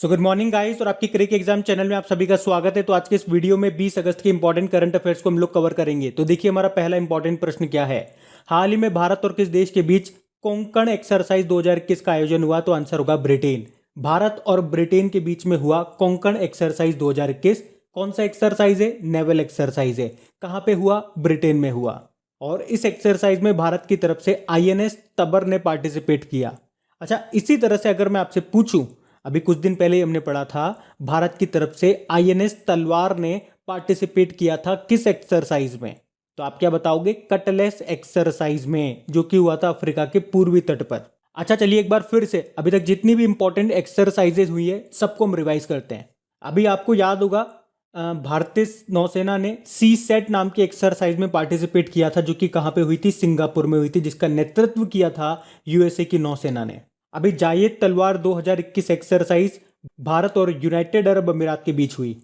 So good morning guys और आपकी क्रिक exam channel में आप सभी का स्वागत है। तो आज के इस वीडियो में 20 अगस्त के इंपॉर्टेंट करंट अफेयर्स को हम लोग कवर करेंगे। तो देखिए हमारा पहला इंपॉर्टेंट प्रश्न क्या है। हाल ही में भारत और किस देश के बीच कोंकण एक्सरसाइज 2021 का आयोजन हुआ? तो आंसर होगा ब्रिटेन। भारत और ब्रिटेन के बीच में हुआ कोंकण एक्सरसाइज 2021। कौन सा एक्सरसाइज है? नेवल एक्सरसाइज है। कहां पे हुआ? ब्रिटेन में हुआ। और इस एक्सरसाइज में भारत की तरफ से आईएनएस तबर ने पार्टिसिपेट किया। अच्छा, इसी तरह से अगर मैं आपसे पूछूं, अभी कुछ दिन पहले ही हमने पढ़ा था भारत की तरफ से आईएनएस तलवार ने पार्टिसिपेट किया था किस एक्सरसाइज में? तो आप क्या बताओगे? कटलेस एक्सरसाइज में, जो कि हुआ था अफ्रीका के पूर्वी तट पर। अच्छा चलिए एक बार फिर से अभी तक जितनी भी इंपॉर्टेंट एक्सरसाइजेज हुई है सबको हम रिवाइज करते हैं। अभी आपको याद होगा भारतीय नौसेना ने सी सेट नाम की एक्सरसाइज में पार्टिसिपेट किया था, जो कि कहां पे हुई थी? सिंगापुर में हुई थी, जिसका नेतृत्व किया था यूएसए की नौसेना ने। अभी जायेद तलवार 2021 एक्सरसाइज भारत और यूनाइटेड अरब अमीरात के बीच हुई।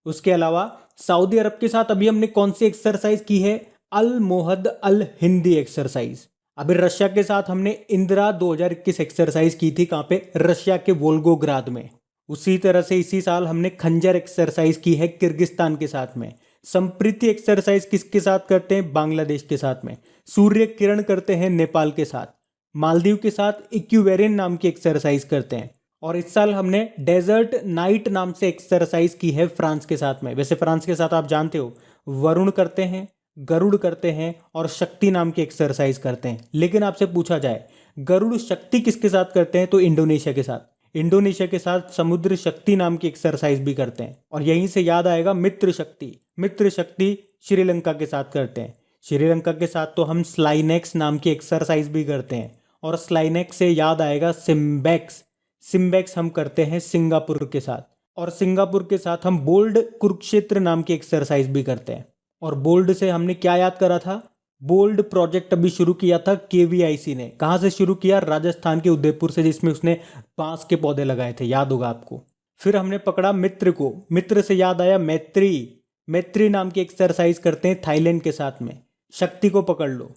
उसके अलावा सऊदी अरब के साथ अभी हमने कौन सी एक्सरसाइज की है? अल मोहद अल हिंदी एक्सरसाइज। अभी रशिया के साथ हमने इंदिरा 2021 एक्सरसाइज की थी। कहां पे? रशिया के वोल्गोग्राद में। उसी तरह से इसी साल हमने खंजर एक्सरसाइज की है किर्गिस्तान के साथ में। संप्रीति एक्सरसाइज किसके साथ करते हैं? बांग्लादेश के साथ में। सूर्य किरण करते हैं नेपाल के साथ। मालदीव के साथ इक्यूवेरियन नाम की एक्सरसाइज करते हैं। और इस साल हमने डेजर्ट नाइट नाम से एक्सरसाइज की है फ्रांस के साथ में। वैसे फ्रांस के साथ आप जानते हो वरुण करते हैं, गरुड़ करते हैं और शक्ति नाम की एक्सरसाइज करते हैं। लेकिन आपसे पूछा जाए गरुड़ शक्ति किसके साथ करते हैं? तो इंडोनेशिया के साथ। इंडोनेशिया के साथ समुद्र शक्ति नाम की एक्सरसाइज भी करते हैं। और यहीं से याद आएगा मित्र शक्ति। मित्र शक्ति श्रीलंका के साथ करते हैं। श्रीलंका के साथ तो हम स्लाइनेक्स नाम की एक्सरसाइज भी करते हैं। और स्लाइनेक्स से याद आएगा सिम्बेक्स। सिम्बेक्स हम करते हैं सिंगापुर के साथ। और सिंगापुर के साथ हम बोल्ड कुरुक्षेत्र नाम की एक्सरसाइज भी करते हैं। और बोल्ड से हमने क्या याद करा था? बोल्ड प्रोजेक्ट अभी शुरू किया था केवीआईसी ने। कहां से शुरू किया? राजस्थान के उदयपुर से, जिसमें उसने बांस के पौधे लगाए थे, याद होगा आपको। फिर हमने पकड़ा मित्र को। मित्र से याद आया मैत्री। मैत्री नाम की एक्सरसाइज करते हैं थाईलैंड के साथ में। शक्ति को पकड़ लो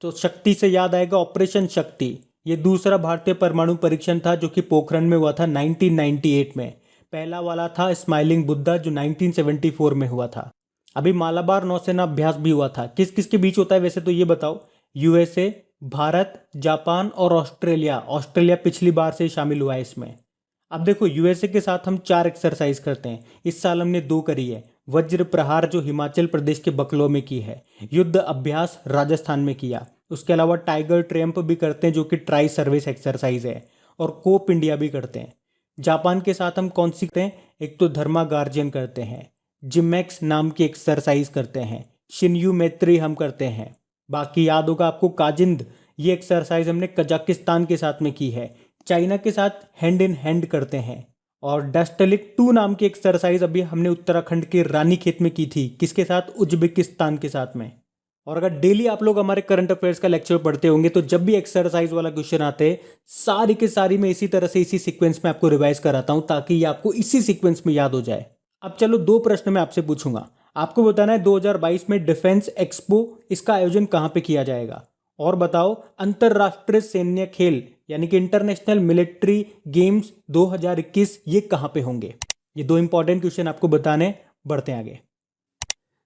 तो शक्ति से याद आएगा ऑपरेशन शक्ति। ये दूसरा भारतीय परमाणु परीक्षण था जो कि पोखरण में हुआ था 1998 में। पहला वाला था स्माइलिंग बुद्धा जो 1974 में हुआ था। अभी मालाबार नौसेना अभ्यास भी हुआ था। किस किस के बीच होता है वैसे तो ये बताओ? यूएसए, भारत, जापान और ऑस्ट्रेलिया। ऑस्ट्रेलिया पिछली बार से शामिल हुआ है इसमें। अब देखो यूएसए के साथ हम 4 एक्सरसाइज करते हैं। इस साल हमने 2 करी है। वज्र प्रहार जो हिमाचल प्रदेश के बकलो में की है। युद्ध अभ्यास राजस्थान में किया। उसके अलावा टाइगर ट्रैम्प भी करते हैं जो कि ट्राई सर्विस एक्सरसाइज है। और कोप इंडिया भी करते हैं। जापान के साथ हम कौन सी करते हैं? एक तो धर्मा गार्जियन करते हैं। जिमैक्स नाम की एक्सरसाइज करते हैं। शिन्यू मैत्री हम करते हैं। बाकी याद होगा आपको काजिंद। ये एक्सरसाइज हमने कजाकिस्तान के साथ में की है। चाइना के साथ हैंड इन हैंड करते हैं। और डस्टलिक 2 नाम की एक्सरसाइज अभी हमने उत्तराखंड के रानीखेत में की थी। किसके साथ? उज्बेकिस्तान के साथ में। और अगर डेली आप लोग हमारे करंट अफेयर्स का लेक्चर पढ़ते होंगे तो जब भी एक्सरसाइज वाला क्वेश्चन आते हैं सारी के सारी मैं इसी तरह से इसी सीक्वेंस में आपको रिवाइज कराता हूं ताकि ये आपको इसी सीक्वेंस में याद हो जाए। अब चलो 2 प्रश्न मैं आपसे पूछूंगा। आपको बताना है 2022 में डिफेंस एक्सपो इसका आयोजन कहां पे किया जाएगा? और बताओ अंतरराष्ट्रीय सैन्य खेल यानी कि इंटरनेशनल मिलिट्री गेम्स 2021 ये कहां पे होंगे? ये 2 इंपॉर्टेंट क्वेश्चन आपको बताने। बढ़ते हैं आगे।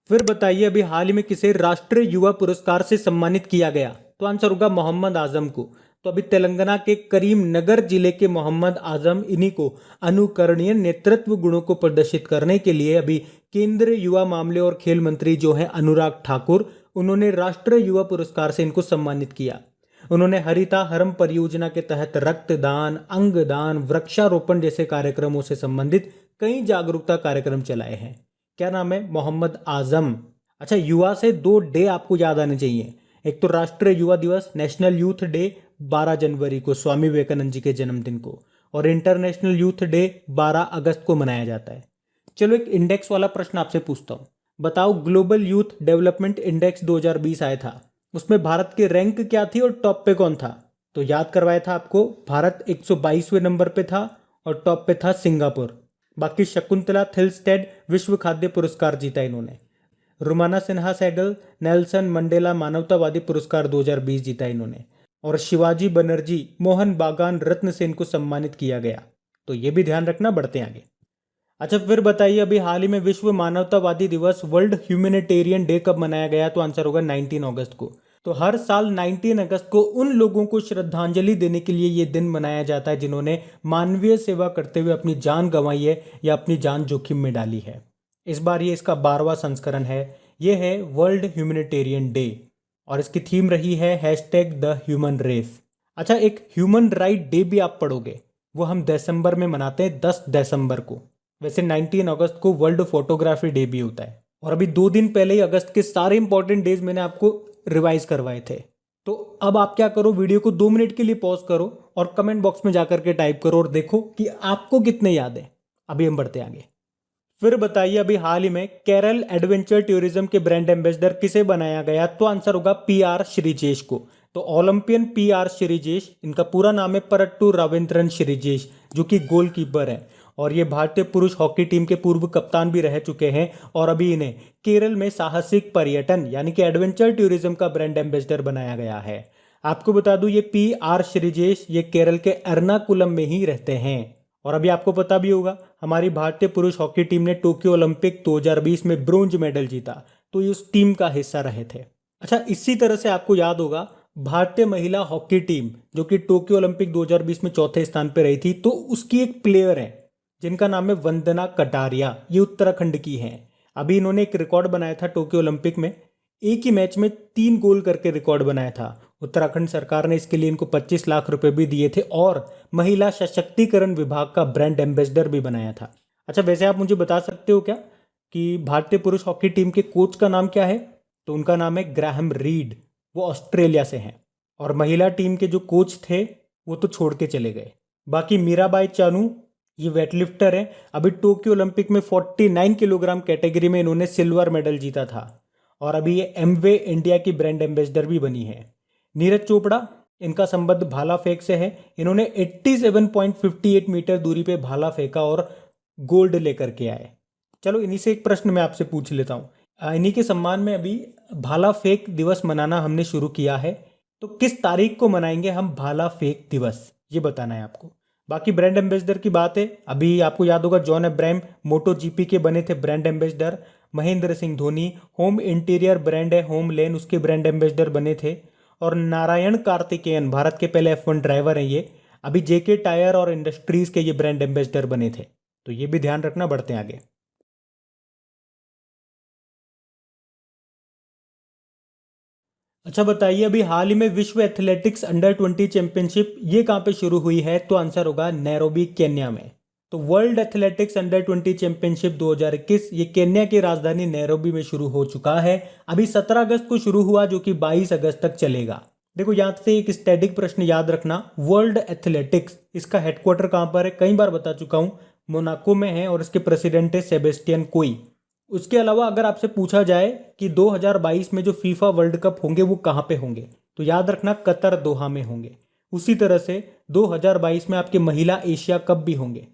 फिर बताइए अभी हाल ही में किसे राष्ट्रीय युवा पुरस्कार से सम्मानित किया गया? तो आंसर होगा मोहम्मद आजम को। तो अभी तेलंगाना के करीमनगर जिले के मोहम्मद आजम इन्हीं को अनुकरणीय नेतृत्व गुणों को प्रदर्शित करने के लिए अभी केंद्रीय युवा मामले और खेल मंत्री जो है अनुराग ठाकुर, उन्होंने राष्ट्रीय युवा पुरस्कार से इनको सम्मानित किया। उन्होंने हरिता हरम परियोजना के तहत रक्तदान, अंगदान, वृक्षारोपण जैसे कार्यक्रमों से संबंधित कई जागरूकता कार्यक्रम चलाए हैं। क्या नाम है? मोहम्मद आजम। अच्छा, युवा से 2 डे आपको याद आने चाहिए। एक तो राष्ट्रीय युवा दिवस नेशनल यूथ डे 12 जनवरी को स्वामी विवेकानंद जी के जन्मदिन को, और इंटरनेशनल यूथ डे 12 अगस्त को मनाया जाता है। चलो एक इंडेक्स वाला प्रश्न आपसे पूछता हूँ। बताओ ग्लोबल यूथ डेवलपमेंट इंडेक्स 2020 आया था, उसमें भारत की रैंक क्या थी और टॉप पे कौन था? तो याद करवाया था आपको, भारत 122वें नंबर पे था और टॉप पे था सिंगापुर। बाकी शकुंतला थिलस्टेड विश्व खाद्य पुरस्कार जीता इन्होंने। रुमाना सिन्हा सैगल नेल्सन मंडेला मानवतावादी पुरस्कार 2020 जीता इन्होंने। और शिवाजी बनर्जी मोहन बागान रत्न से इनको सम्मानित किया गया। तो ये भी ध्यान रखना, बढ़ते हैं आगे। अच्छा फिर बताइए, अभी हाल ही में विश्व मानवतावादी दिवस वर्ल्ड ह्यूमैनिटेरियन डे कब मनाया गया? तो आंसर होगा 19 अगस्त को। तो हर साल 19 अगस्त को उन लोगों को श्रद्धांजलि देने के लिए ये दिन मनाया जाता है जिन्होंने मानवीय सेवा करते हुए अपनी जान गंवाई है या अपनी जान जोखिम में डाली है। इस बार ये इसका 12वां संस्करण है। ये है वर्ल्ड ह्यूमैनिटेरियन डे और इसकी थीम रही है #द-ह्यूमन-रेस। अच्छा, एक ह्यूमन राइट डे भी आप पढ़ोगे, वो हम दिसंबर में मनाते हैं, 10 दिसंबर को। वैसे 19 अगस्त को वर्ल्ड फोटोग्राफी डे भी होता है। और अभी 2 दिन पहले ही अगस्त के सारे इंपॉर्टेंट डेज मैंने आपको रिवाइज करवाए थे। तो अब आप क्या करो, वीडियो को 2 मिनट के लिए पॉज करो और कमेंट बॉक्स में जाकर के टाइप करो और देखो कि आपको कितने याद है। अभी हम बढ़ते आगे। फिर बताइए, अभी हाल ही में केरल एडवेंचर टूरिज्म के ब्रांड एम्बेसडर किसे बनाया गया? तो आंसर होगा PR श्रीजेश को। तो ओलंपियन PR श्रीजेश, इनका पूरा नाम है परट्टू रविंद्रन श्रीजेश, जो कि गोलकीपर है और ये भारतीय पुरुष हॉकी टीम के पूर्व कप्तान भी रह चुके हैं। और अभी इन्हें केरल में साहसिक पर्यटन यानी कि एडवेंचर टूरिज्म का ब्रांड एम्बेसडर बनाया गया है। आपको बता दूं, ये PR श्रीजेश ये केरल के एर्नाकुलम में ही रहते हैं। और अभी आपको पता भी होगा, हमारी भारतीय पुरुष हॉकी टीम ने टोक्यो ओलंपिक 2020 में ब्रोंज मेडल जीता, तो ये उस टीम का हिस्सा रहे थे। अच्छा, इसी तरह से आपको याद होगा, भारतीय महिला हॉकी टीम जो कि टोक्यो ओलंपिक 2020 में चौथे स्थान पर रही थी, तो उसकी एक प्लेयर है जिनका नाम है वंदना कटारिया। ये उत्तराखंड की हैं। अभी इन्होंने एक रिकॉर्ड बनाया था टोक्यो ओलंपिक में, एक ही मैच में 3 गोल करके रिकॉर्ड बनाया था। उत्तराखंड सरकार ने इसके लिए इनको 25 लाख रुपए भी दिए थे और महिला सशक्तिकरण विभाग का ब्रांड एम्बेसडर भी बनाया था। अच्छा, वैसे आप मुझे बता सकते हो क्या कि भारतीय पुरुष हॉकी टीम के कोच का नाम क्या है? तो उनका नाम है ग्राहम रीड, वो ऑस्ट्रेलिया से हैं। और महिला टीम के जो कोच थे वो तो छोड़ के चले गए। बाकी मीराबाई चानू, ये वेटलिफ्टर है। अभी टोक्यो ओलंपिक में 49 किलोग्राम कैटेगरी में इन्होंने सिल्वर मेडल जीता था और अभी ये एमवे इंडिया की ब्रांड एम्बेसडर भी बनी है। नीरज चोपड़ा, इनका संबंध भाला फेंक से है। इन्होंने 87.58 मीटर दूरी पे भाला फेंका और गोल्ड लेकर के आए। चलो, इन्हीं से एक प्रश्न मैं आपसे पूछ लेता हूँ। इन्हीं के सम्मान में अभी भाला फेंक दिवस मनाना हमने शुरू किया है, तो किस तारीख को मनाएंगे हम भाला फेंक दिवस, ये बताना है आपको। बाकी ब्रांड एम्बेसडर की बात है, अभी आपको याद होगा जॉन अब्राहम MotoGP के बने थे brand ambassador. Mahendra Singh Dhoni home interior brand है होम लेन, उसके ब्रांड एम्बेसडर बने थे। और नारायण कार्तिकेयन, भारत के पहले F1 ड्राइवर हैं ये, अभी JK टायर और इंडस्ट्रीज के ये ब्रांड एम्बेसडर बने थे। तो ये भी ध्यान रखना, बढ़ते हैं आगे। अच्छा बताइए, अभी हाल ही में विश्व एथलेटिक्स अंडर 20 चैंपियनशिप ये कहाँ पे शुरू हुई है? तो आंसर होगा नैरोबी, केन्या में। तो वर्ल्ड एथलेटिक्स अंडर 20 चैंपियनशिप 2021 ये केन्या की राजधानी नैरोबी में शुरू हो चुका है। अभी 17 अगस्त को शुरू हुआ, जो कि 22 अगस्त तक चलेगा। देखो, यहाँ से एक स्टैटिक प्रश्न याद रखना, वर्ल्ड एथलेटिक्स इसका हेडक्वार्टर कहाँ पर है? कई बार बता चुका हूँ, मोनाको में है और इसके प्रेसिडेंट है सेबेस्टियन कोई। उसके अलावा अगर आपसे पूछा जाए कि 2022 में जो फीफा वर्ल्ड कप होंगे वो कहाँ पे होंगे, तो याद रखना कतर, दोहा में होंगे। उसी तरह से 2022 में आपके महिला एशिया कप भी होंगे,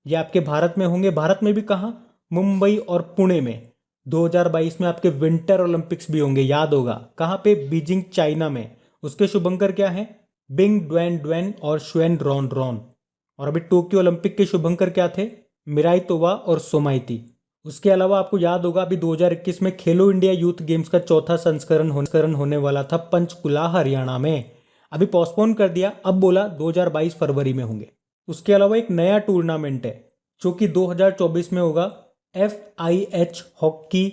ये आपके भारत में होंगे। भारत में भी कहाँ? मुंबई और पुणे में। 2022 में आपके विंटर ओलंपिक्स भी होंगे, याद होगा कहाँ पे? बीजिंग, चाइना में। उसके शुभंकर क्या है? बिंग ड्वेन ड्वेन और श्वेन रॉन रॉन। और अभी टोक्यो ओलंपिक के शुभंकर क्या थे? मिराई तोवा और सोमाइती। उसके अलावा आपको याद होगा, अभी 2021 में खेलो इंडिया यूथ गेम्स का चौथा संस्करण होने वाला था पंचकुला, हरियाणा में। अभी पोस्टपोन कर दिया, अब बोला 2022 फरवरी में होंगे। उसके अलावा एक नया टूर्नामेंट है जो कि 2024 में होगा, FIH hockey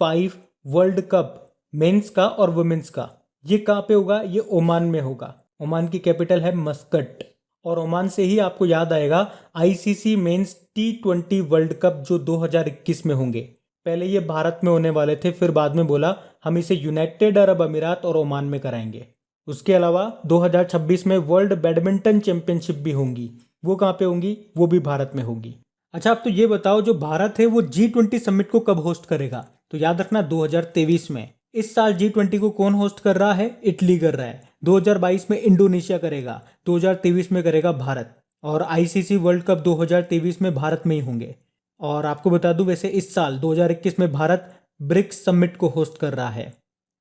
5 world cup, men's का और वुमेन्स का। ये कहाँ पे होगा? ये ओमान में होगा। ओमान की कैपिटल है मस्कट। और ओमान से ही आपको याद आएगा ICC mains T20 world cup जो 2021 में होंगे। पहले ये भारत में होने वाले थे, फिर बाद में बोला हम इसे यूनाइटेड अरब अमीरात और ओमान में कराएंगे। उसके अलावा 2026 में वर्ल्ड बैडमिंटन चैंपियनशिप भी होंगी, वो कहाँ पे होंगी? वो भी भारत में होगी। अच्छा, अब तो ये बताओ, जो भारत है वो G20 समिट को कब होस्ट करेगा? तो याद रखना 2023 में। इस साल G20 को कौन होस्ट कर रहा है? इटली कर रहा है। 2022 में इंडोनेशिया करेगा, 2023 में करेगा भारत। और ICC वर्ल्ड कप 2023 में भारत में ही होंगे। और आपको बता दूं, वैसे इस साल 2021 में भारत ब्रिक्स समिट को होस्ट कर रहा है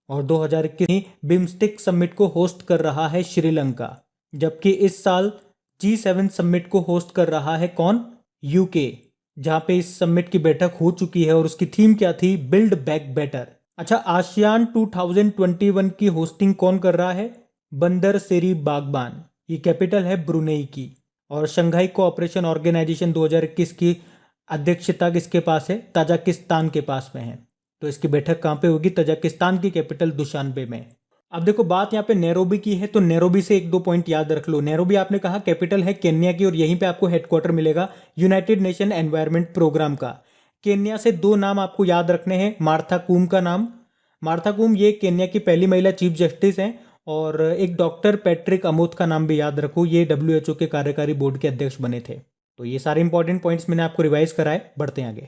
और 2021 में बिम्स्टेक समिट को होस्ट कर रहा है श्रीलंका। जबकि इस साल G7 समिट को होस्ट कर रहा है कौन? यूके, जहां पे इस समिट की बैठक हो चुकी है और उसकी थीम क्या थी? Build back better. अच्छा, आसियान 2021 की होस्टिंग कौन कर रहा है? बंदर सेरी बागबान। ये कैपिटल है ब्रुनेई की। और शंघाई कोऑपरेशन ऑर्गेनाइजेशन 2021 की अध्यक्षता किसके पास है? ताजिकिस्तान के पास में है। तो इसकी बैठक कहाँ पे होगी? ताजिकिस्तान की कैपिटल दुशानबे में। अब देखो, बात यहाँ पे नैरोबी की है, तो नैरोबी से एक दो पॉइंट याद रख लो। नैरोबी आपने कहा कैपिटल है केन्या की, और यहीं पे आपको हेडक्वार्टर मिलेगा यूनाइटेड नेशन एनवायरनमेंट प्रोग्राम का। केन्या से दो नाम आपको याद रखने हैं। मार्था कूम का नाम, मार्था कूम ये केन्या की पहली महिला चीफ जस्टिस हैं। और एक डॉक्टर पैट्रिक अमोथ का नाम भी याद रखो, ये WHO के कार्यकारी बोर्ड के अध्यक्ष बने थे। तो ये सारे इंपॉर्टेंट पॉइंट्स मैंने आपको रिवाइज कराए। बढ़ते हैं आगे।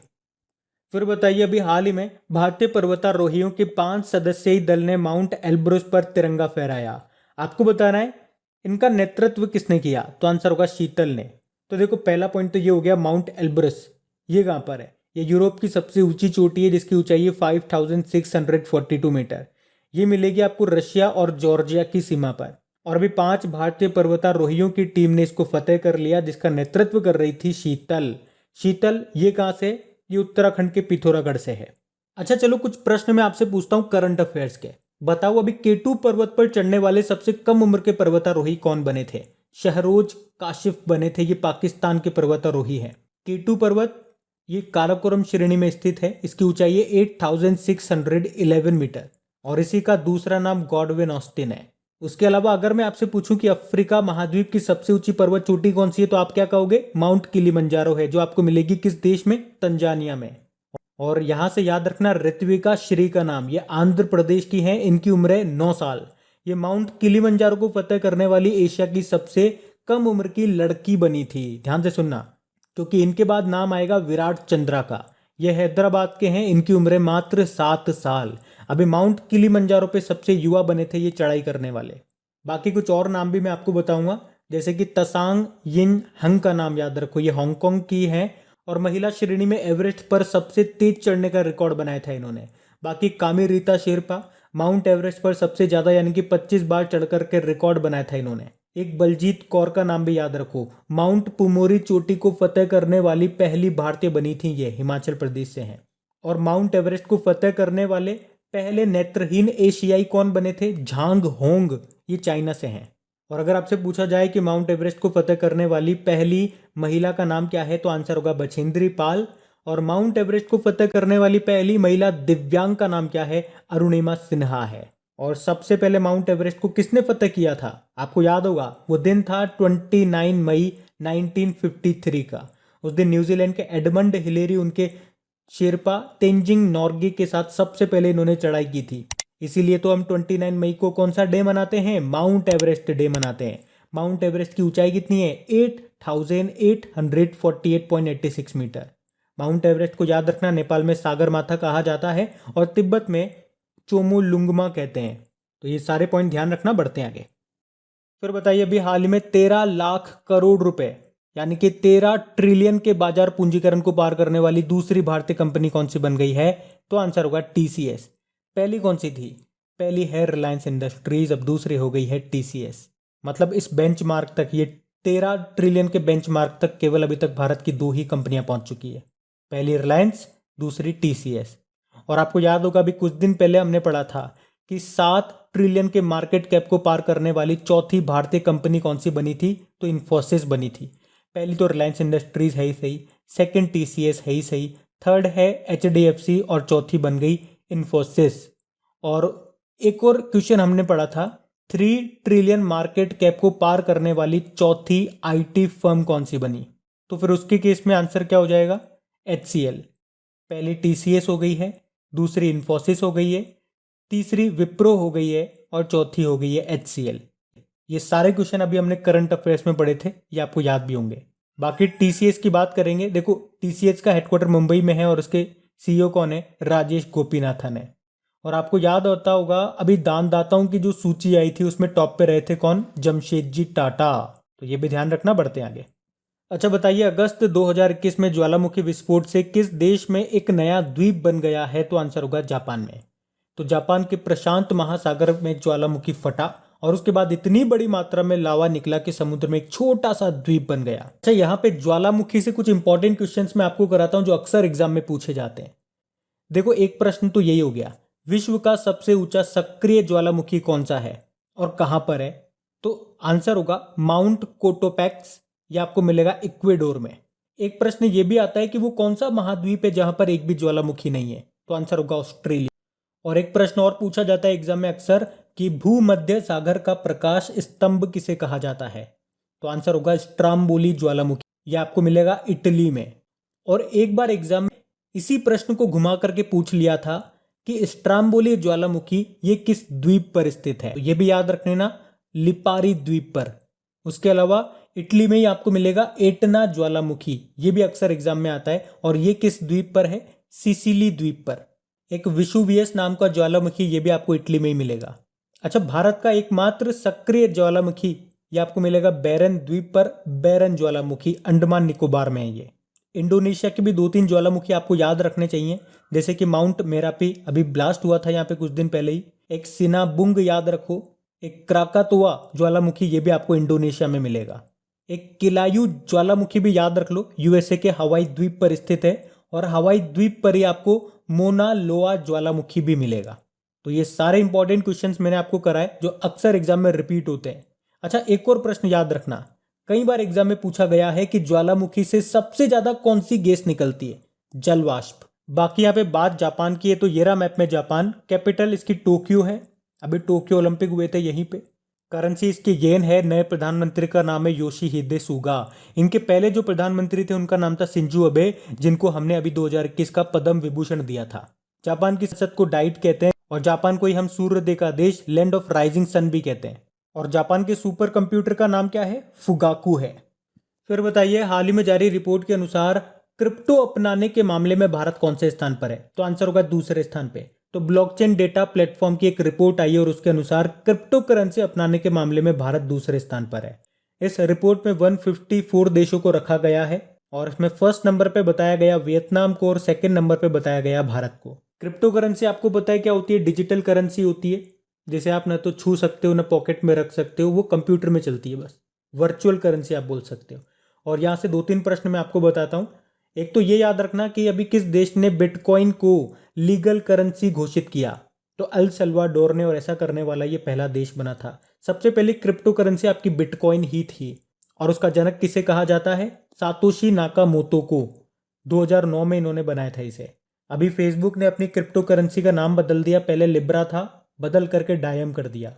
फिर बताइए, अभी हाल ही में भारतीय पर्वतारोहियों के 5 सदस्यीय दल ने माउंट एल्ब्रुस पर तिरंगा फहराया। आपको बताना है इनका नेतृत्व किसने किया? तो आंसर होगा शीतल ने। तो देखो, पहला पॉइंट तो ये हो गया माउंट एल्ब्रुस। ये कहाँ पर है? ये यूरोप की सबसे ऊंची चोटी है, जिसकी ऊंचाई है 5642 मीटर। ये मिलेगी आपको रशिया और जॉर्जिया की सीमा पर। और अभी 5 भारतीय पर्वतारोहियों की टीम ने इसको फतेह कर लिया, जिसका नेतृत्व कर रही थी शीतल। शीतल ये कहाँ से? ये उत्तराखंड के पिथौरागढ़ से है। अच्छा चलो, कुछ प्रश्न मैं आपसे पूछता हूँ करंट अफेयर्स के। बताओ, अभी केटू पर्वत पर चढ़ने वाले सबसे कम उम्र के पर्वतारोही कौन बने थे? शहरोज काशिफ बने थे। ये पाकिस्तान के पर्वतारोही हैं। केटू पर्वत ये काराकोरम श्रेणी में स्थित है। इसकी ऊंचाई है 8611 मीटर। और इसी का दूसरा नाम गॉडविन ऑस्टिन है। उसके अलावा अगर मैं आपसे पूछूं कि अफ्रीका महाद्वीप की सबसे ऊंची पर्वत चोटी कौन सी है, तो आप क्या कहोगे? माउंट किलिमंजारो है, जो आपको मिलेगी किस देश में? तंजानिया में। और यहां से याद रखना, ऋत्विका श्री का नाम, ये आंध्र प्रदेश की हैं। इनकी उम्र है 9 साल। ये माउंट किलिमंजारो को फतेह करने वाली एशिया की सबसे कम उम्र की लड़की बनी थी। ध्यान से सुनना, क्योंकि इनके बाद नाम आएगा विराट चंद्रा का। ये हैदराबाद के हैं। इनकी उम्र है मात्र 7 साल। अभी माउंट किलिमंजारो पे सबसे युवा बने थे ये चढ़ाई करने वाले। बाकी कुछ और नाम भी मैं आपको बताऊंगा, जैसे कि तसांग यिन हंग का नाम याद रखो, ये हांगकांग की है। और महिला श्रेणी में एवरेस्ट पर सबसे तेज चढ़ने का रिकॉर्ड बनाया था इन्होंने। बाकी कामी रीता शेरपा माउंट एवरेस्ट पर सबसे ज्यादा यानी कि 25 बार चढ़ करके रिकॉर्ड बनाया था इन्होंने। एक बलजीत कौर का नाम भी याद रखो, माउंट पुमोरी चोटी को फतेह करने वाली पहली भारतीय बनी थी। ये हिमाचल प्रदेश से हैं। और माउंट एवरेस्ट को फतेह करने वाले पहले नेत्रहीन एशियाई कौन बने थे? झांग होंग, ये चाइना से हैं। और अगर आपसे पूछा जाए कि माउंट एवरेस्ट को फतेह करने वाली पहली महिला का नाम क्या है, तो आंसर होगा बछेंद्री पाल। और माउंट एवरेस्ट को फतेह करने वाली पहली महिला दिव्यांग का नाम क्या है? अरुणिमा सिन्हा है। और सबसे पहले माउंट एवरेस्ट को किसने फतेह किया था? आपको याद होगा, वो दिन था 29 मई 1953 का। उस दिन न्यूजीलैंड के एडमंड हिलेरी उनके शेरपा तेंजिंग नॉर्गे के साथ सबसे पहले इन्होंने चढ़ाई की थी। इसीलिए तो हम 29 मई को कौन सा डे मनाते हैं? माउंट एवरेस्ट डे मनाते हैं। माउंट एवरेस्ट की ऊंचाई कितनी है? 8848.86 मीटर। माउंट एवरेस्ट को याद रखना, नेपाल में सागर माथा कहा जाता है और तिब्बत में चोमोलुंगमा कहते हैं। तो ये सारे पॉइंट ध्यान रखना। बढ़ते हैं आगे। फिर बताइए, अभी हाल ही में 13 लाख करोड़ रुपए यानी कि 13 ट्रिलियन के बाजार पूंजीकरण को पार करने वाली दूसरी भारतीय कंपनी कौन सी बन गई है? तो आंसर होगा TCS। पहली कौन सी थी? पहली है रिलायंस इंडस्ट्रीज, अब दूसरी हो गई है TCS। मतलब इस बेंचमार्क तक, ये 13 ट्रिलियन के बेंचमार्क तक केवल अभी तक भारत की 2 ही कंपनियां पहुंच चुकी है। पहली रिलायंस, दूसरी TCS। और आपको याद होगा, अभी कुछ दिन पहले हमने पढ़ा था कि 7 ट्रिलियन के मार्केट कैप को पार करने वाली चौथी भारतीय कंपनी कौन सी बनी थी? तो इन्फोसिस बनी थी। पहली तो रिलायंस इंडस्ट्रीज है ही सही, सेकंड TCS है ही सही, थर्ड है HDFC और चौथी बन गई इन्फोसिस। और एक और क्वेश्चन हमने पढ़ा था, 3 ट्रिलियन मार्केट कैप को पार करने वाली चौथी IT फर्म कौन सी बनी? तो फिर उसके केस में आंसर क्या हो जाएगा? HCL। पहली TCS हो गई है, दूसरी इन्फोसिस हो गई है, तीसरी विप्रो हो गई है और चौथी हो गई है HCL। ये सारे क्वेश्चन अभी हमने करंट अफेयर्स में पढ़े थे, ये आपको याद भी होंगे। बाकी TCS की बात करेंगे। देखो, TCS का हेडक्वार्टर मुंबई में है और उसके CEO कौन है? राजेश गोपीनाथन है। और आपको याद होता होगा, अभी दानदाताओं की जो सूची आई थी उसमें टॉप पे रहे थे कौन? जमशेदजी टाटा। तो ये भी ध्यान रखना। बढ़ते हैं आगे। अच्छा बताइए, अगस्त 2021 में ज्वालामुखी विस्फोट से किस देश में एक नया द्वीप बन गया है? तो आंसर होगा जापान में। तो जापान के प्रशांत महासागर में ज्वालामुखी फटा और उसके बाद इतनी बड़ी मात्रा में लावा निकला कि समुद्र में एक छोटा सा द्वीप बन गया। अच्छा, यहाँ पे ज्वालामुखी से कुछ इंपॉर्टेंट क्वेश्चंस मैं आपको कराता हूँ जो अक्सर एग्जाम में पूछे जाते हैं। देखो, एक प्रश्न तो यही हो गया, विश्व का सबसे ऊंचा सक्रिय ज्वालामुखी कौन सा है और कहां पर है? तो आंसर होगा माउंट कोटोपैक्स, यह आपको मिलेगा इक्वेडोर में। एक प्रश्न ये भी आता है कि वो कौन सा महाद्वीप है जहां पर एक भी ज्वालामुखी नहीं है? तो आंसर होगा ऑस्ट्रेलिया। और एक प्रश्न और पूछा जाता है एग्जाम में अक्सर कि भूमध्य सागर का प्रकाश स्तंभ किसे कहा जाता है? तो आंसर होगा स्ट्राम्बोली ज्वालामुखी, यह आपको मिलेगा इटली में। और एक बार एग्जाम में इसी प्रश्न को घुमा करके पूछ लिया था कि स्ट्राम्बोली ज्वालामुखी ये किस द्वीप पर स्थित है? तो ये भी याद रख लेना, लिपारी द्वीप पर। उसके अलावा इटली में ही आपको मिलेगा एटना ज्वालामुखी, ये भी अक्सर एग्जाम में आता है, और ये किस द्वीप पर है? सिसिली द्वीप पर। एक विशुवियस नाम का ज्वालामुखी, ये भी आपको इटली में ही मिलेगा। अच्छा, भारत का एकमात्र सक्रिय ज्वालामुखी ये आपको मिलेगा बैरन द्वीप पर, बैरन ज्वालामुखी अंडमान निकोबार में है ये। इंडोनेशिया के भी 2-3 ज्वालामुखी आपको याद रखने चाहिए, जैसे कि माउंट मेरापी, अभी ब्लास्ट हुआ था यहाँ पे कुछ दिन पहले ही। एक सिनाबुंग याद रखो, एक क्राकातोआ ज्वालामुखी, ये भी आपको इंडोनेशिया में मिलेगा। एक किलायू ज्वालामुखी भी याद रख लो, यूएसए के हवाई द्वीप पर स्थित है, और हवाई द्वीप पर ही आपको मोना लोआ ज्वालामुखी भी मिलेगा। तो ये सारे इंपॉर्टेंट क्वेश्चंस मैंने आपको कराए जो अक्सर एग्जाम में रिपीट होते हैं। अच्छा, एक और प्रश्न याद रखना, कई बार एग्जाम में पूछा गया है कि ज्वालामुखी से सबसे ज्यादा कौन सी गैस निकलती है? जल वाष्प। बाकी यहाँ पे बात जापान की है, तो ये रहा मैप में जापान, कैपिटल इसकी टोक्यो है, अभी टोक्यो ओलंपिक हुए थे यहीं पे। करेंसी इसकी येन है, नए प्रधानमंत्री का नाम है योशिहिदे सुगा। इनके पहले जो प्रधानमंत्री थे उनका नाम था शिंजो अबे, जिनको हमने अभी 2021 का पद्म विभूषण दिया था। जापान की संसद को डाइट कहते हैं, और जापान को ही हम सूर्योदय का देश, लैंड ऑफ राइजिंग सन भी कहते हैं। और जापान के सुपर कंप्यूटर का नाम क्या है? फुगाकू है। फिर बताइए, हाल ही में जारी रिपोर्ट के अनुसार क्रिप्टो अपनाने के मामले में भारत कौन से स्थान पर है? तो आंसर होगा दूसरे स्थान पे। तो ब्लॉकचेन डेटा प्लेटफॉर्म की एक रिपोर्ट आई है और उसके अनुसार क्रिप्टो करेंसी अपनाने के मामले में भारत दूसरे स्थान पर है। इस रिपोर्ट में 154 देशों को रखा गया है, और इसमें फर्स्ट नंबर पे बताया गया वियतनाम को, और सेकंड नंबर पे बताया गया भारत को। क्रिप्टो करेंसी आपको पता है क्या होती है? डिजिटल करेंसी होती है, जैसे आप ना तो छू सकते हो ना पॉकेट में रख सकते हो, वो कंप्यूटर में चलती है, बस वर्चुअल करेंसी आप बोल सकते हो। और यहाँ से 2-3 प्रश्न मैं आपको बताता हूँ। एक तो ये याद रखना कि अभी किस देश ने बिटकॉइन को लीगल करेंसी घोषित किया? तो अल सल्वाडोर ने, और ऐसा करने वाला ये पहला देश बना था। सबसे पहले क्रिप्टो करेंसी आपकी बिटकॉइन ही थी, और उसका जनक किसे कहा जाता है? सातोशी नाकामोतो को। 2009 में इन्होंने बनाया था इसे। अभी फेसबुक ने अपनी क्रिप्टो करेंसी का नाम बदल दिया, पहले लिब्रा था, बदल करके डायम कर दिया।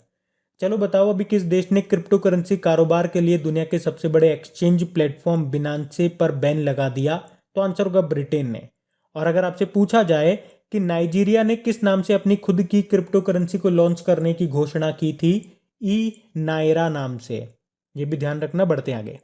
चलो बताओ, अभी किस देश ने क्रिप्टो करेंसी कारोबार के लिए दुनिया के सबसे बड़े एक्सचेंज प्लेटफॉर्म बिनांसे पर बैन लगा दिया? तो आंसर होगा ब्रिटेन ने। और अगर आपसे पूछा जाए कि नाइजीरिया ने किस नाम से अपनी खुद की क्रिप्टो करेंसी को लॉन्च करने की घोषणा की थी? ई नायरा नाम से। ये भी ध्यान रखना, बढ़ते आगे।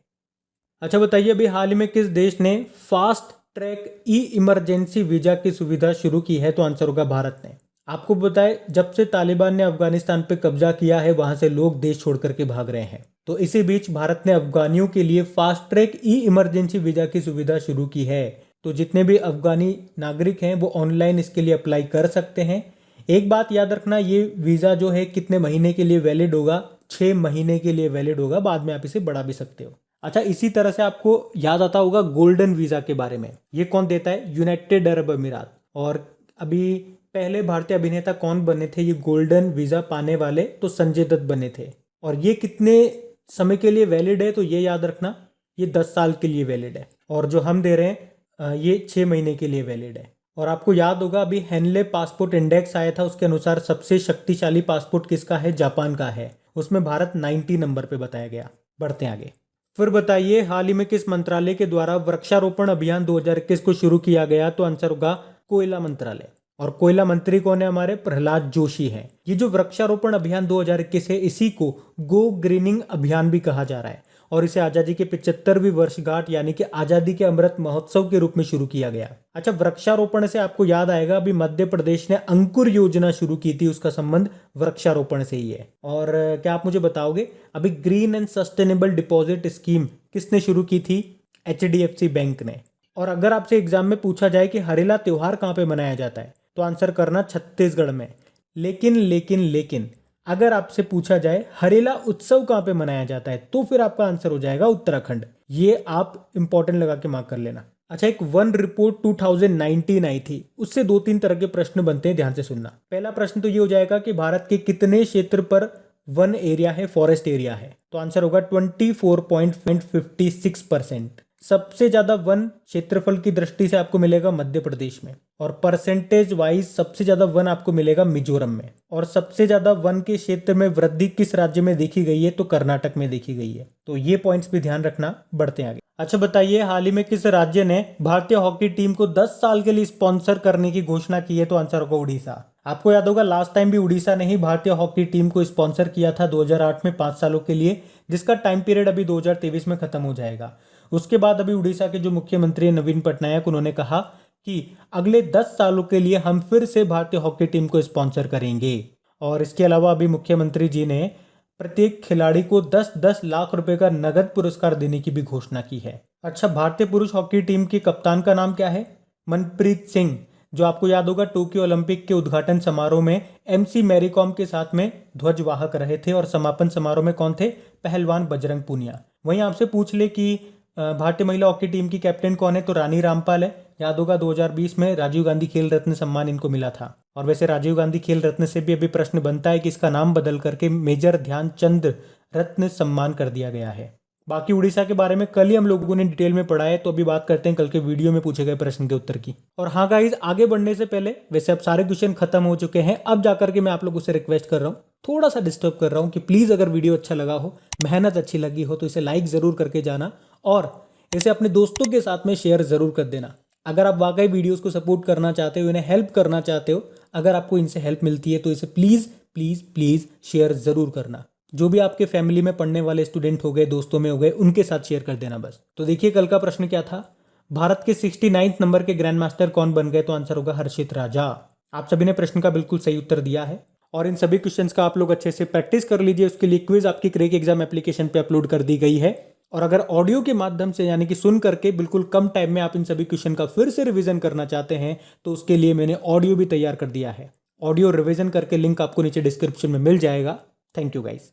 अच्छा बताइए, अभी हाल ही में किस देश ने फास्ट ट्रैक ई इमरजेंसी वीजा की सुविधा शुरू की है? तो आंसर होगा भारत ने। आपको बताए, जब से तालिबान ने अफगानिस्तान पे कब्जा किया है, वहां से लोग देश छोड़ करके भाग रहे हैं। तो इसी बीच भारत ने अफगानियों के लिए फास्ट ट्रैक ई इमरजेंसी वीजा की सुविधा शुरू की है। तो जितने भी अफगानी नागरिक हैं वो ऑनलाइन इसके लिए अप्लाई कर सकते हैं। एक बात याद रखना, ये वीज़ा जो है कितने महीने के लिए वैलिड होगा? 6 महीने के लिए वैलिड होगा, बाद में आप इसे बढ़ा भी सकते हो। अच्छा, इसी तरह से आपको याद आता होगा गोल्डन वीज़ा के बारे में। ये कौन देता है? यूनाइटेड अरब अमीरात। और अभी पहले भारतीय अभिनेता कौन बने थे ये गोल्डन वीज़ा पाने वाले? तो संजय दत्त बने थे। और ये कितने समय के लिए वैलिड है? तो ये याद रखना, ये 10 साल के लिए वैलिड है। और जो हम दे रहे हैं ये 6 महीने के लिए वैलिड है। और आपको याद होगा, अभी हेनले पासपोर्ट इंडेक्स आया था, उसके अनुसार सबसे शक्तिशाली पासपोर्ट किसका है? जापान का है। उसमें भारत 90 नंबर पे बताया गया। बढ़ते आगे। फिर बताइए, हाल ही में किस मंत्रालय के द्वारा वृक्षारोपण अभियान 2021 को शुरू किया गया? तो आंसर होगा कोयला मंत्रालय। और कोयला मंत्री कौन है? हमारे प्रहलाद जोशी हैं। ये जो वृक्षारोपण अभियान 2021 है, इसी को गो ग्रीनिंग अभियान भी कहा जा रहा है, और इसे आजादी के 75वीं वर्षगांठ यानी कि आजादी के अमृत महोत्सव के रूप में शुरू किया गया। अच्छा, वृक्षारोपण से आपको याद आएगा, अभी मध्य प्रदेश ने अंकुर योजना शुरू की थी, उसका संबंध वृक्षारोपण से ही है। और क्या आप मुझे बताओगे, अभी green and sustainable deposit scheme किसने शुरू की थी? HDFC बैंक ने। और अगर आपसे एग्जाम में पूछा जाए कि हरेला त्योहार कहाँ पे मनाया जाता है, तो आंसर करना छत्तीसगढ़ में। लेकिन अगर आपसे पूछा जाए हरेला उत्सव कहाँ पे मनाया जाता है तो फिर आपका आंसर हो जाएगा उत्तराखंड। ये आप इंपॉर्टेंट लगा के मार्क कर लेना। अच्छा, एक वन रिपोर्ट 2019 आई थी, उससे 2-3 तरह के प्रश्न बनते हैं, ध्यान से सुनना। पहला प्रश्न तो ये हो जाएगा कि भारत के कितने क्षेत्र पर वन एरिया है, फॉरेस्ट एरिया है, तो आंसर होगा 24.56%। सबसे ज्यादा वन क्षेत्रफल की दृष्टि से आपको मिलेगा मध्य प्रदेश में, और परसेंटेज वाइज सबसे ज्यादा वन आपको मिलेगा मिजोरम में, और सबसे ज्यादा वन के क्षेत्र में वृद्धि किस राज्य में देखी गई है, तो कर्नाटक में देखी गई है। तो ये पॉइंट्स भी ध्यान रखना, बढ़ते हैं आगे। अच्छा बताइए, हाल ही में किस राज्य ने भारतीय हॉकी टीम को 10 साल के लिए स्पॉन्सर करने की घोषणा की है, तो आंसर होगा उड़ीसा। आपको याद होगा लास्ट टाइम भी उड़ीसा ने ही भारतीय हॉकी टीम को स्पॉन्सर किया था 2008 में 5 सालों के लिए, जिसका टाइम पीरियड अभी 2023 में खत्म हो जाएगा। उसके बाद अभी उड़ीसा के जो मुख्यमंत्री नवीन पटनायक, उन्होंने कहा कि अगले 10 सालों के लिए हम फिर से भारतीय हॉकी टीम को स्पॉन्सर करेंगे। और इसके अलावा अभी मुख्यमंत्री जी ने प्रत्येक खिलाड़ी को 10-10 लाख रुपए का नगद पुरस्कार देने की भी घोषणा की है। अच्छा, भारतीय पुरुष हॉकी टीम के कप्तान का नाम क्या है? मनप्रीत सिंह, जो आपको याद होगा टोक्यो ओलंपिक के उद्घाटन समारोह में MC मैरी कॉम के साथ में ध्वजवाहक रहे थे, और समापन समारोह में कौन थे? पहलवान बजरंग पूनिया। वहीं आपसे पूछ ले कि भारतीय महिला हॉकी टीम की कैप्टन कौन है, तो रानी रामपाल है। याद होगा 2020 में राजीव गांधी खेल रत्न सम्मान इनको मिला था। और वैसे राजीव गांधी खेल रत्न से भी अभी प्रश्न बनता है कि इसका नाम बदल करके मेजर ध्यानचंद रत्न सम्मान कर दिया गया है। बाकी उड़ीसा के बारे में कल ही हम लोगों ने डिटेल में पढ़ा है, तो अभी बात करते हैं कल के वीडियो में पूछे गए प्रश्न के उत्तर की। और हाँ गाइस, आगे बढ़ने से पहले, वैसे अब सारे क्वेश्चन खत्म हो चुके हैं, अब जाकर के मैं आप लोगों से रिक्वेस्ट कर रहा हूँ, थोड़ा सा डिस्टर्ब कर रहा हूँ कि प्लीज अगर वीडियो अच्छा लगा हो, मेहनत अच्छी लगी हो, तो इसे लाइक जरूर करके जाना, और इसे अपने दोस्तों के साथ में शेयर जरूर कर देना। अगर आप वाकई वीडियोस को सपोर्ट करना चाहते हो, इन्हें हेल्प करना चाहते हो, अगर आपको इनसे हेल्प मिलती है, तो इसे प्लीज प्लीज प्लीज शेयर जरूर करना। जो भी आपके फैमिली में पढ़ने वाले स्टूडेंट हो गए, दोस्तों में हो गए, उनके साथ शेयर कर देना बस। तो देखिए कल का प्रश्न क्या था? भारत के 69 नंबर के ग्रैंड मास्टर कौन बन गए, तो आंसर होगा हर्षित राजा। आप सभी ने प्रश्न का बिल्कुल सही उत्तर दिया है, और इन सभी क्वेश्चंस का आप लोग अच्छे से प्रैक्टिस कर लीजिए। उसके लिए क्विज आपकी क्रैक एग्जाम एप्लीकेशन पे अपलोड कर दी गई है, और अगर ऑडियो के माध्यम से यानी कि सुन करके बिल्कुल कम टाइम में आप इन सभी क्वेश्चन का फिर से रिवीजन करना चाहते हैं, तो उसके लिए मैंने ऑडियो भी तैयार कर दिया है। ऑडियो रिवीजन करके लिंक आपको नीचे डिस्क्रिप्शन में मिल जाएगा। Thank you guys.